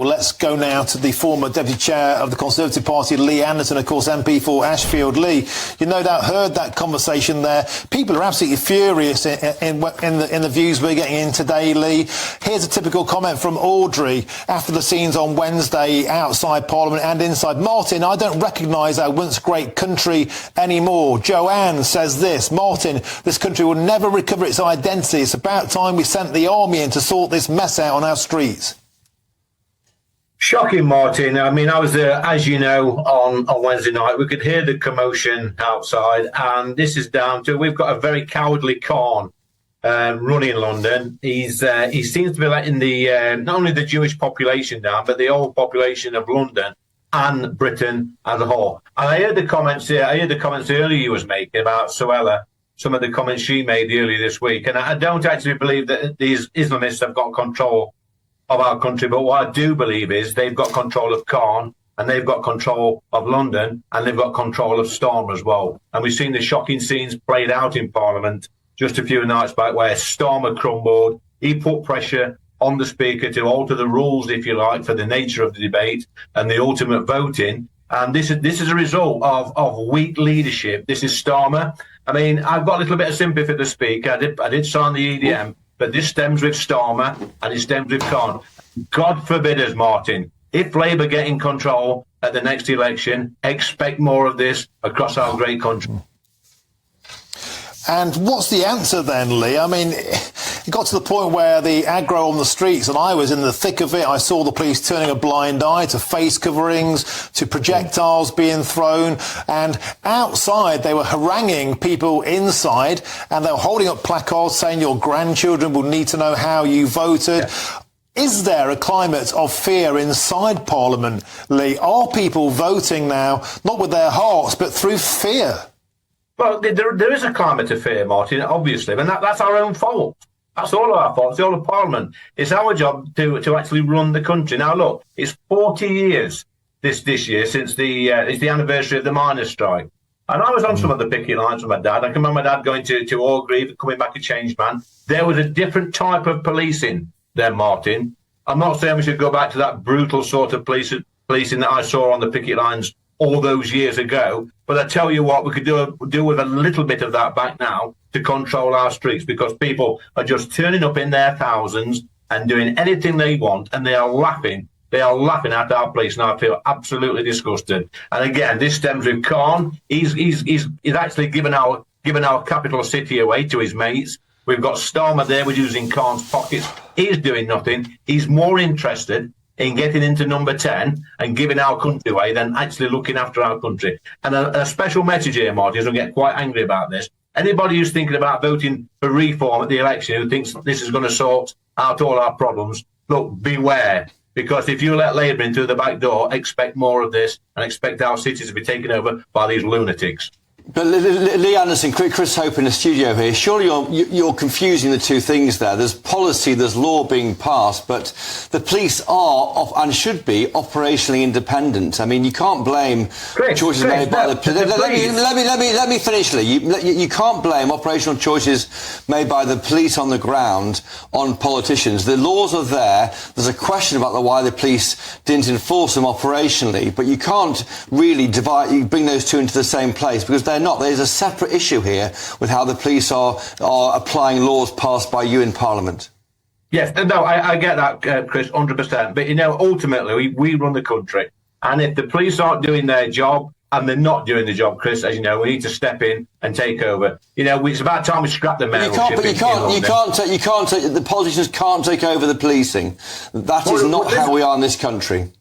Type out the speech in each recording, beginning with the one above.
Well, let's go now to the former Deputy Chair of the Conservative Party, Lee Anderson, of course, MP for Ashfield. Lee, you no doubt heard that conversation there. People are absolutely furious in the views we're getting in today, Lee. Here's a typical comment from Audrey after the scenes on Wednesday outside Parliament and inside. Martin, I don't recognise our once great country anymore. Joanne says this. Martin, this country will never recover its identity. It's about time we sent the army in to sort this mess out on our streets. Shocking, Martin. I mean, I was there, as you know, on Wednesday night. We could hear the commotion outside, and this is down to we've got a very cowardly Kahn running London. He seems to be letting the not only the Jewish population down, but the whole population of London and Britain as a whole. And I heard the comments here. I heard the comments earlier you was making about Suella, some of the comments she made earlier this week, and I don't actually believe that these Islamists have got control of our country, but what I do believe is they've got control of Kahn, and they've got control of London, and they've got control of Starmer as well. And we've seen the shocking scenes played out in Parliament just a few nights back where Starmer crumbled. He put pressure on the Speaker to alter the rules, if you like, for the nature of the debate and the ultimate voting. And this is a result of weak leadership. This is Starmer. I mean, I've got a little bit of sympathy for the Speaker. I did sign the EDM. But this stems with Starmer and it stems with Kahn. God forbid us, Martin. If Labour get in control at the next election, expect more of this across our great country. And what's the answer then, Lee? I mean, it got to the point where the aggro on the streets, and I was in the thick of it. I saw the police turning a blind eye to face coverings, to projectiles being thrown, and outside they were haranguing people inside, and they were holding up placards saying your grandchildren will need to know how you voted. Yeah. Is there a climate of fear inside Parliament, Lee? Are people voting now, not with their hearts, but through fear? Well, there is a climate of fear, Martin, obviously, and that's our own fault. That's all our fault. It's all of Parliament. It's our job to actually run the country. Now, look, it's 40 years this year since it's the anniversary of the miners' strike. And I was on some of the picket lines with my dad. I can remember my dad going to Orgreave, coming back a changed man. There was a different type of policing there, Martin. I'm not saying we should go back to that brutal sort of policing that I saw on the picket lines all those years ago. But I tell you what, we could do with a little bit of that back now to control our streets, because people are just turning up in their thousands and doing anything they want, and they are laughing. They are laughing at our police, and I feel absolutely disgusted. And again, this stems with Kahn. He's actually given our capital city away to his mates. We've got Starmer there, we're using Kahn's pockets. He's doing nothing. He's more interested in getting into number 10 and giving our country away than actually looking after our country. And a special message here, Marty, I'll get quite angry about this. Anybody who's thinking about voting for reform at the election, who thinks this is going to sort out all our problems, look, beware. Because if you let Labour in through the back door, expect more of this and expect our cities to be taken over by these lunatics. But Lee Anderson, Chris Hope in the studio here, surely you're confusing the two things there. There's policy, there's law being passed, but the police are and should be operationally independent. I mean, you can't blame choices made by the police. Let me finish, Lee. You can't blame operational choices made by the police on the ground on politicians. The laws are there. There's a question about why the police didn't enforce them operationally, but you can't really bring those two into the same place, because they're not. There's a separate issue here with how the police are applying laws passed by you in Parliament. Yes, no, I get that, Chris, 100%. But, ultimately, we run the country. And if the police aren't doing their job, and they're not doing the job, Chris, as you know, we need to step in and take over. It's about time we scrap the mayorship. The politicians can't take over the policing. That is not how we are in this country.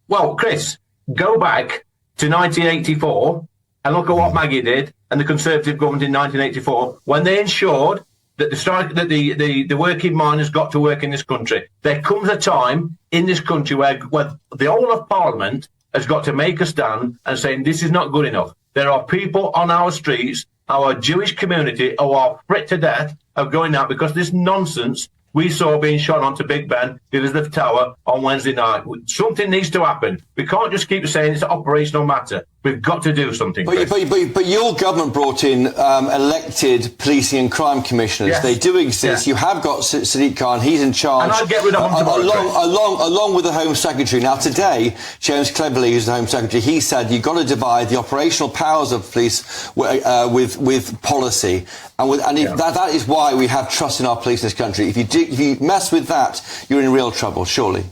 Well, Chris, go back to 1984 and look at what Maggie did and the Conservative government in 1984 when they ensured that the working miners got to work in this country. There comes a time in this country where the whole of Parliament has got to make a stand and saying this is not good enough. There are people on our streets, our Jewish community, who are fret to death of going out because this nonsense we saw being shot onto Big Ben, the Elizabeth Tower, on Wednesday night. Something needs to happen. We can't just keep saying it's an operational matter. We've got to do something. But your government brought in elected policing and crime commissioners. Yes. They do exist. Yeah. You have got Sadiq Khan. He's in charge. And I'd get rid of him tomorrow, along with the Home Secretary. Now, today, James Cleverly, who's the Home Secretary, he said you've got to divide the operational powers of police with policy. That is why we have trust in our police in this country. If you mess with that, you're in real trouble, surely.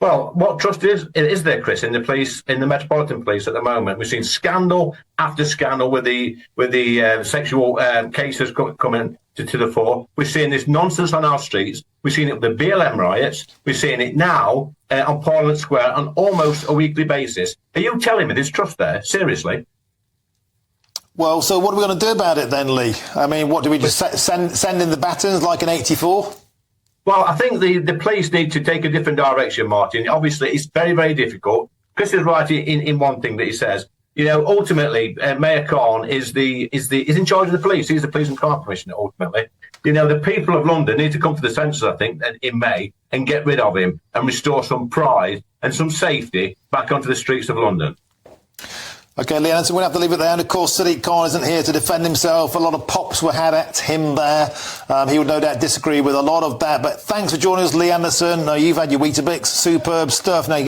Well, what trust is there, Chris, in the police, in the Metropolitan Police at the moment? We've seen scandal after scandal with the sexual cases coming to the fore. We're seeing this nonsense on our streets. We've seen it with the BLM riots. We're seeing it now on Parliament Square on almost a weekly basis. Are you telling me there's trust there? Seriously? Well, so what are we going to do about it then, Lee? I mean, what do we just send in the batons like in '84? Well, I think the police need to take a different direction, Martin. Obviously, it's very, very difficult. Chris is right in one thing that he says. You know, ultimately, Mayor Kahn is in charge of the police. He's the police and crime commissioner. Ultimately, you know, the people of London need to come to the senses, I think, in May and get rid of him and restore some pride and some safety back onto the streets of London. OK, Lee Anderson, we'll have to leave it there. And, of course, Sadiq Khan isn't here to defend himself. A lot of pops were had at him there. He would no doubt disagree with a lot of that. But thanks for joining us, Lee Anderson. You've had your Weetabix. Superb stuff. Now